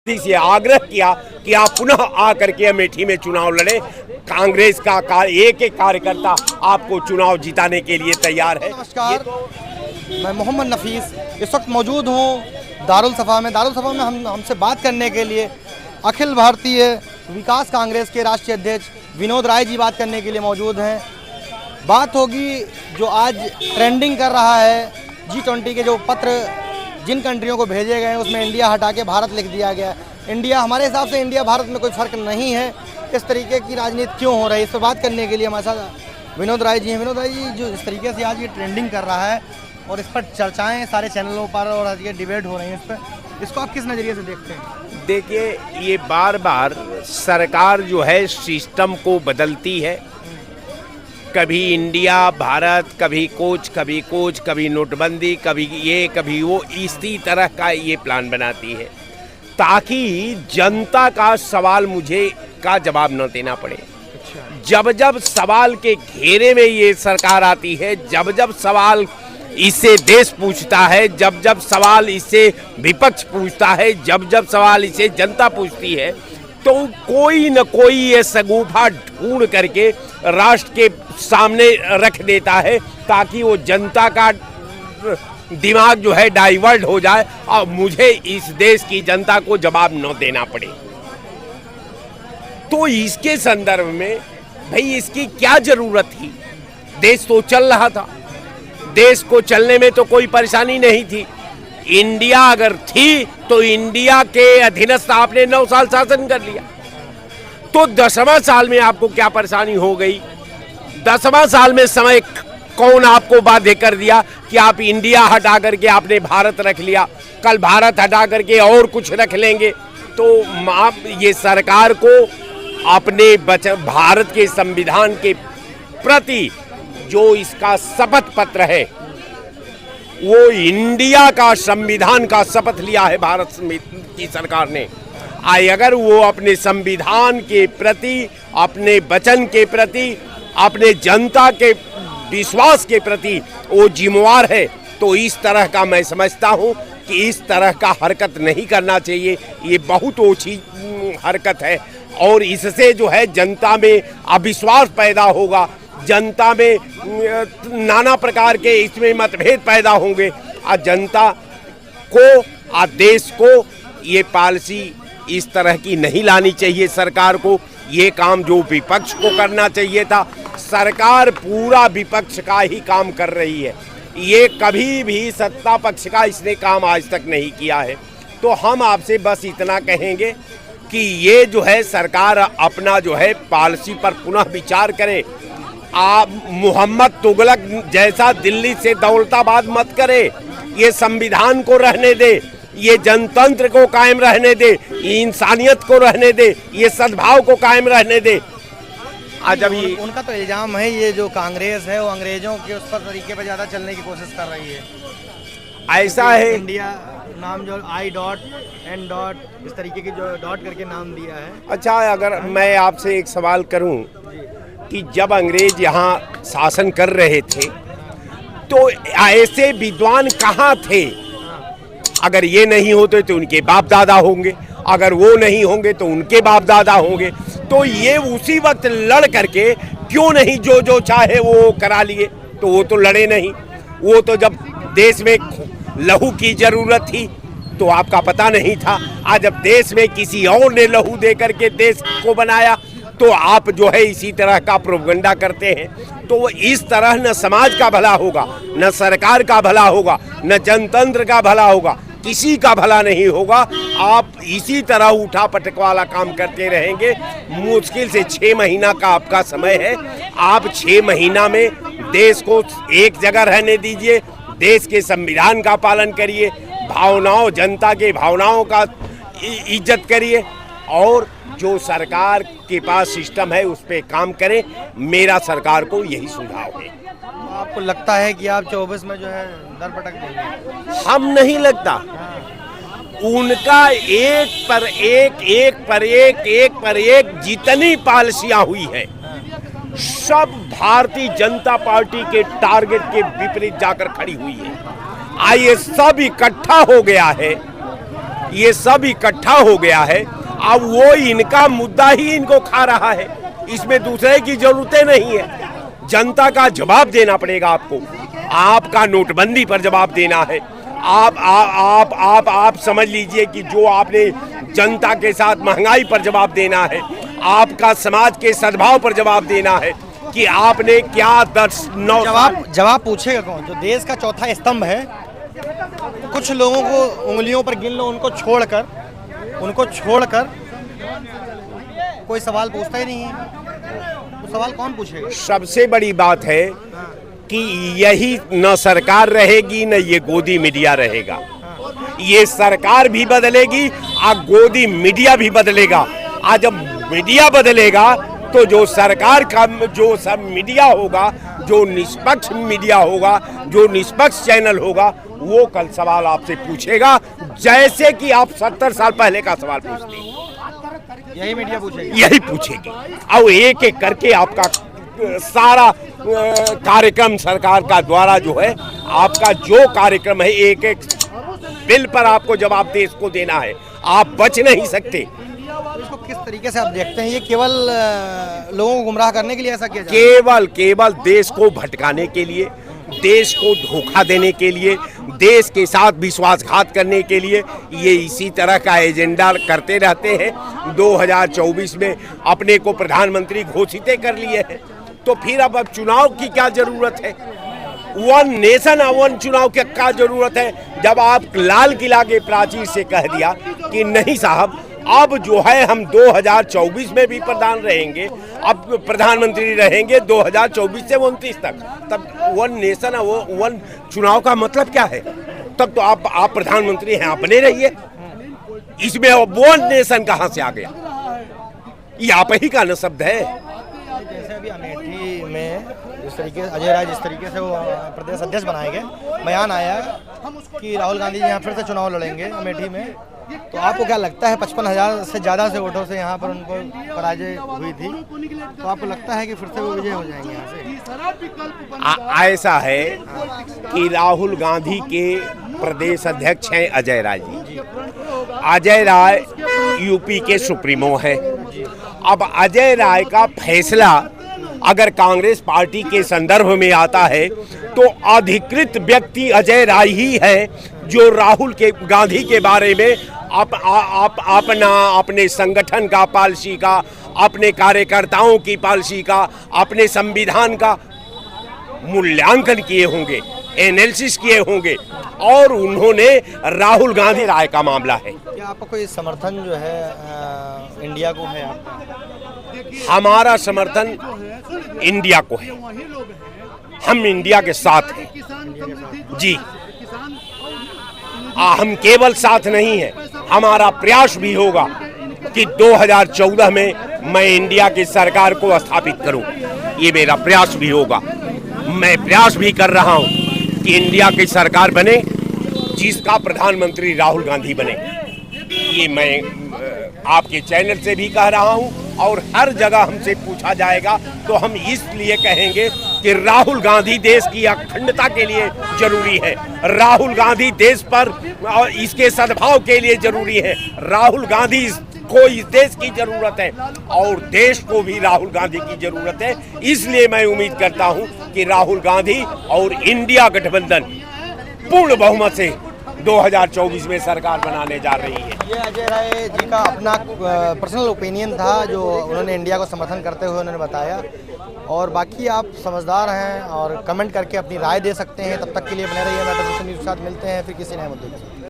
से आग्रह किया कि आप पुनः आकर के अमेठी में चुनाव लड़ें। कांग्रेस का एक एक कार्यकर्ता आपको चुनाव जिताने के लिए तैयार है। नमस्कार, मैं मोहम्मद नफीस इस वक्त मौजूद हूँ दारुल सफ़ा में। हमसे बात करने के लिए अखिल भारतीय विकास कांग्रेस के राष्ट्रीय अध्यक्ष विनोद राय जी बात करने के लिए मौजूद हैं। बात होगी जो आज ट्रेंडिंग कर रहा है G20 के जो पत्र जिन कंट्रियों को भेजे गए हैं उसमें इंडिया हटा के भारत लिख दिया गया। इंडिया, हमारे हिसाब से इंडिया भारत में कोई फ़र्क नहीं है। इस तरीके की राजनीति क्यों हो रही है, इस पर बात करने के लिए हमारे साथ विनोद राय जी हैं। विनोद राय जी, जो इस तरीके से आज ये ट्रेंडिंग कर रहा है और इस पर चर्चाएं सारे चैनलों पर और आज ये डिबेट हो रही हैं, इस पर, इसको आप किस नज़रिए से देखते हैं? देखिए, ये बार बार सरकार जो है सिस्टम को बदलती है। कभी इंडिया भारत, कभी कोच, कभी नोटबंदी, कभी ये कभी वो, इसी तरह का ये प्लान बनाती है ताकि जनता का सवाल मुझे का जवाब न देना पड़े। जब जब सवाल के घेरे में ये सरकार आती है, जब जब सवाल इससे देश पूछता है, जब जब सवाल इससे विपक्ष पूछता है, जब जब सवाल इसे जनता पूछती है, तो कोई न कोई ये सगुफा ढूंढ करके राष्ट्र के सामने रख देता है ताकि वो जनता का दिमाग जो है डाइवर्ट हो जाए और मुझे इस देश की जनता को जवाब न देना पड़े। तो इसके संदर्भ में भाई इसकी क्या जरूरत थी? देश तो चल रहा था, देश को चलने में तो कोई परेशानी नहीं थी। इंडिया अगर थी तो इंडिया के अधीनस्थ आपने 9 साल शासन कर लिया, तो 10वां साल में आपको क्या परेशानी हो गई? 10वां साल में समय कौन आपको बाध्य कर दिया कि आप इंडिया हटा करके आपने भारत रख लिया, कल भारत हटा करके और कुछ रख लेंगे? तो आप ये सरकार को अपने भारत के संविधान के प्रति जो इसका शपथ पत्र है, वो इंडिया का संविधान का शपथ लिया है भारत की सरकार ने। अगर वो अपने संविधान के प्रति, अपने वचन के प्रति, अपने जनता के विश्वास के प्रति वो जिम्मेवार है, तो इस तरह का मैं समझता हूँ कि इस तरह का हरकत नहीं करना चाहिए। ये बहुत ओछी हरकत है और इससे जो है जनता में अविश्वास पैदा होगा, जनता में नाना प्रकार के इसमें मतभेद पैदा होंगे और जनता को और देश को ये पॉलिसी इस तरह की नहीं लानी चाहिए। सरकार को ये काम जो विपक्ष को करना चाहिए था, सरकार पूरा विपक्ष का ही काम कर रही है। ये कभी भी सत्ता पक्ष का इसने काम आज तक नहीं किया है। तो हम आपसे बस इतना कहेंगे कि ये जो है सरकार अपना जो है पॉलिसी पर पुनः विचार करे। आप मोहम्मद तुगलक जैसा दिल्ली से दौलताबाद मत करे, ये संविधान को रहने दे, ये जनतंत्र को कायम रहने दे, ये इंसानियत को रहने दे, ये सद्भाव को कायम रहने दे। आज अभी उनका तो इल्जाम है ये जो कांग्रेस है वो अंग्रेजों के उस पर तरीके पर ज़्यादा चलने की कोशिश कर रही है। ऐसा है, इंडिया नाम जो I.N. इस तरीके की जो डॉट करके नाम दिया है। अच्छा, अगर मैं आपसे एक सवाल करूं कि जब अंग्रेज यहाँ शासन कर रहे थे तो ऐसे विद्वान कहाँ थे? अगर ये नहीं होते तो उनके बाप दादा होंगे, अगर वो नहीं होंगे तो उनके बाप दादा होंगे। तो ये उसी वक्त लड़ करके क्यों नहीं जो जो चाहे वो करा लिए? तो वो तो लड़े नहीं। वो तो जब देश में लहू की जरूरत थी तो आपका पता नहीं था। आज जब देश में किसी और ने लहू दे करके देश को बनाया तो आप जो है इसी तरह का प्रोपगंडा करते हैं। तो वो इस तरह न समाज का भला होगा, न सरकार का भला होगा, न जनतंत्र का भला होगा, किसी का भला नहीं होगा। आप इसी तरह उठा पटक वाला काम करते रहेंगे। मुश्किल से 6 महीना का आपका समय है। आप 6 महीना में देश को एक जगह रहने दीजिए, देश के संविधान का पालन करिए, भावनाओं, जनता के भावनाओं का इज्जत करिए और जो सरकार के पास सिस्टम है उस पर काम करें। मेरा सरकार को यही सुझाव है। आपको लगता है कि आप 24 में जो है दर पटक देंगे? हम नहीं लगता। उनका एक पर एक जितनी पॉलिसियां हुई है सब भारतीय जनता पार्टी के टारगेट के विपरीत जाकर खड़ी हुई है। आइए सब इकट्ठा हो गया है ये सब इकट्ठा हो गया है। अब वो इनका मुद्दा ही इनको खा रहा है, इसमें दूसरे की जरूरतें नहीं है। जनता का जवाब देना पड़ेगा आपको, आपका नोटबंदी पर जवाब देना है। आप समझ लीजिए कि जो आपने जनता के साथ महंगाई पर जवाब देना है, आपका समाज के सद्भाव पर जवाब देना है कि आपने क्या जवाब पूछेगा कौन? जो देश का चौथा स्तंभ है, कुछ लोगों को उंगलियों पर गिन लो, उनको छोड़कर कोई सवाल पूछता ही नहीं है। तो सवाल कौन पूछेगा? सबसे बड़ी बात है कि यही न सरकार रहेगी न ये गोदी मीडिया रहेगा। ये सरकार भी बदलेगी और गोदी मीडिया भी बदलेगा। आज जब मीडिया बदलेगा तो जो सरकार का जो सब मीडिया होगा, जो निष्पक्ष मीडिया होगा, जो निष्पक्ष चैनल होगा, वो कल सवाल आपसे पूछेगा जैसे कि आप 70 साल पहले का सवाल पूछते हैं। यही मीडिया पूछेगी, यही पूछेगी। और एक एक करके आपका सारा कार्यक्रम सरकार का द्वारा जो है, आपका जो कार्यक्रम है, एक एक बिल पर आपको जवाब देश को देना है। आप बच नहीं सकते। इसको किस तरीके से आप देखते हैं? ये केवल लोगों को गुमराह करने के लिए ऐसा किया जा रहा है? केवल देश को भटकाने के लिए, देश को धोखा देने के लिए, देश के साथ विश्वासघात करने के लिए ये इसी तरह का एजेंडा करते रहते हैं। 2024 में अपने को प्रधानमंत्री घोषित कर लिए हैं, तो फिर अब चुनाव की क्या जरूरत है? वन नेशन वन चुनाव की क्या जरूरत है? जब आप लाल किला के प्राचीर से कह दिया कि नहीं साहब, अब जो है हम 2024 में भी प्रधान रहेंगे, अब प्रधानमंत्री रहेंगे 2024 से 29 तक, तब वन नेशन वन चुनाव का मतलब क्या है? तब तो आप प्रधानमंत्री हैं, आप बने रहिए। इसमें वन नेशन कहाँ से आ गया? ये आप ही का न शब्द है। जैसे अभी अमेठी में जिस तरीके अजय राय जिस तरीके से वो प्रदेश अध्यक्ष बनाए गए, बयान आया कि राहुल गांधी जी यहाँ फिर से चुनाव लड़ेंगे अमेठी में, तो आपको क्या लगता है 55,000 से ज़्यादा से वोटों से यहाँ पर उनको पराजय हुई थी, तो आपको लगता है कि फिर से वो विजय हो जाएंगे यहाँ से? ऐसा है कि राहुल गांधी के प्रदेश अध्यक्ष हैं अजय राय जी। अजय राय यूपी के सुप्रीमो हैं। अब अजय राय का फैसला अगर कांग्रेस पार्टी के संदर्भ में आता है तो अधिकृत व्यक्ति अजय राय ही है, जो राहुल के गांधी के बारे में अपने संगठन का पॉलिसी का, अपने कार्यकर्ताओं की पॉलिसी का, अपने संविधान का मूल्यांकन किए होंगे, एनालिसिस किए होंगे, और उन्होंने राहुल गांधी राय का मामला है। क्या आपका कोई समर्थन जो है इंडिया को है? आपका? हमारा समर्थन इंडिया को है, हम इंडिया के साथ हैं जी। हम केवल साथ नहीं हैं, हमारा प्रयास भी होगा कि 2014 में मैं इंडिया की सरकार को स्थापित करूं। ये मेरा प्रयास भी होगा। मैं प्रयास भी कर रहा हूं कि इंडिया की सरकार बने जिसका प्रधानमंत्री राहुल गांधी बने। ये मैं आपके चैनल से भी कह रहा हूं, और हर जगह हमसे पूछा जाएगा तो हम इसलिए कहेंगे कि राहुल गांधी देश की अखंडता के लिए जरूरी है, राहुल गांधी देश पर और इसके सद्भाव के लिए जरूरी है, राहुल गांधी को इस देश की जरूरत है और देश को भी राहुल गांधी की जरूरत है। इसलिए मैं उम्मीद करता हूं कि राहुल गांधी और इंडिया गठबंधन पूर्ण बहुमत से 2024 में सरकार बनाने जा रही है। ये अजय राय जी का अपना पर्सनल ओपिनियन था, जो उन्होंने इंडिया को समर्थन करते हुए उन्होंने बताया। और बाकी आप समझदार हैं और कमेंट करके अपनी राय दे सकते हैं। तब तक के लिए बने रहिए। मैं न्यूज़ के साथ मिलते हैं फिर किसी नए मुद्दे के साथ।